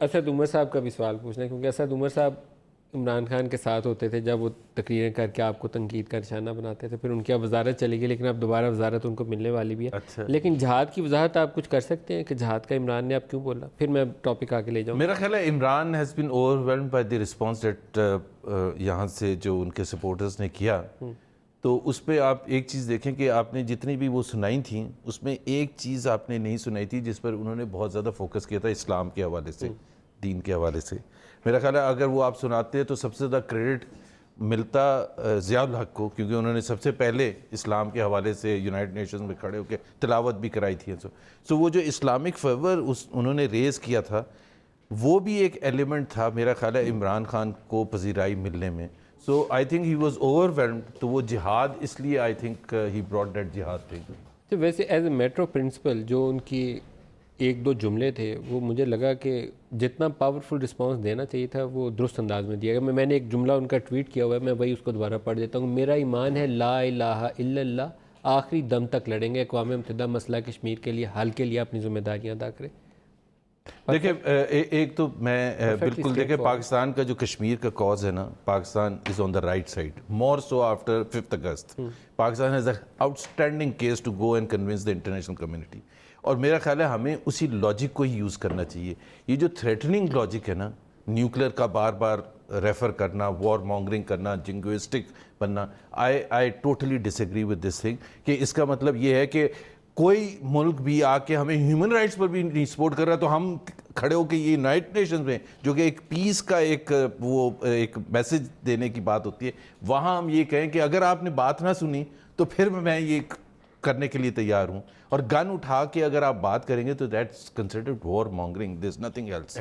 اسد عمر صاحب کا بھی سوال پوچھنا ہے، کیونکہ اسد عمر صاحب عمران خان کے ساتھ ہوتے تھے جب وہ تقریریں کر کے آپ کو تنقید کا نشانہ بناتے تھے، پھر ان کی اب وزارت چلی گئی، لیکن اب دوبارہ وزارت ان کو ملنے والی بھی ہے. اچھا، لیکن جہاد کی وضاحت آپ کچھ کر سکتے ہیں کہ جہاد کا عمران نے آپ کیوں بولا؟ پھر میں ٹاپک آگے لے جاؤں. میرا خیال ہے Imran has been over whelmed by the response that یہاں سے جو ان کے سپورٹرز نے کیا. تو اس پہ آپ ایک چیز دیکھیں کہ آپ نے جتنی بھی وہ سنائی تھیں اس میں ایک چیز آپ نے نہیں سنائی تھی جس پر انہوں نے بہت زیادہ فوکس کیا تھا، اسلام کے حوالے سے، دین کے حوالے سے. میرا خیال ہے اگر وہ آپ سناتے ہیں تو سب سے زیادہ کریڈٹ ملتا ضیاء الحق کو، کیونکہ انہوں نے سب سے پہلے اسلام کے حوالے سے یونائٹڈ نیشنز میں کھڑے ہو کے تلاوت بھی کرائی تھی. سو وہ جو اسلامک فیور انہوں نے ریز کیا تھا وہ بھی ایک ایلیمنٹ تھا میرا خیال ہے عمران خان کو پذیرائی ملنے میں. So I think he was اوور ویلمڈ. تو وہ جہاد اس لیے I think he brought that جہاد تھنگ. تو ویسے ایز اے میٹرو پرنسپل جو ان کی ایک دو جملے تھے وہ مجھے لگا کہ جتنا پاورفل رسپانس دینا چاہیے تھا وہ درست انداز میں دیا گیا. میں نے ایک جملہ ان کا ٹویٹ کیا ہوا ہے، میں وہی اس کو دوبارہ پڑھ دیتا ہوں. میرا ایمان ہے لا الہ الا اللہ، آخری دم تک لڑیں گے، اقوام متحدہ مسئلہ کشمیر کے لیے حل کے لیے اپنی ذمہ داریاں ادا کریں. دیکھیں ایک تو میں بالکل دیکھیں پاکستان کا جو کشمیر کا کاز ہے نا، Pakistan is on the right side more so after 5 August. Pakistan has a outstanding case to go and convince the international community. اور میرا خیال ہے ہمیں اسی لاجک کو ہی یوز کرنا چاہیے. یہ جو تھریٹننگ لاجک ہے نا، نیوکلیر کا بار بار ریفر کرنا، وار مانگرنگ کرنا، جنگوسٹک بننا، I totally disagree with this thing. کہ اس کا مطلب یہ ہے کہ کوئی ملک بھی آ کے ہمیں ہیومن رائٹس پر بھی نہیں سپورٹ کر رہا تو ہم کھڑے ہو کے یہ یونائٹڈ نیشنز میں جو کہ ایک پیس کا ایک میسج دینے کی بات ہوتی ہے، وہاں ہم یہ کہیں کہ اگر آپ نے بات نہ سنی تو پھر میں یہ کرنے کے لیے تیار ہوں. اور گن اٹھا کے اگر آپ بات کریں گے تو that's considered war mongering, there is nothing else.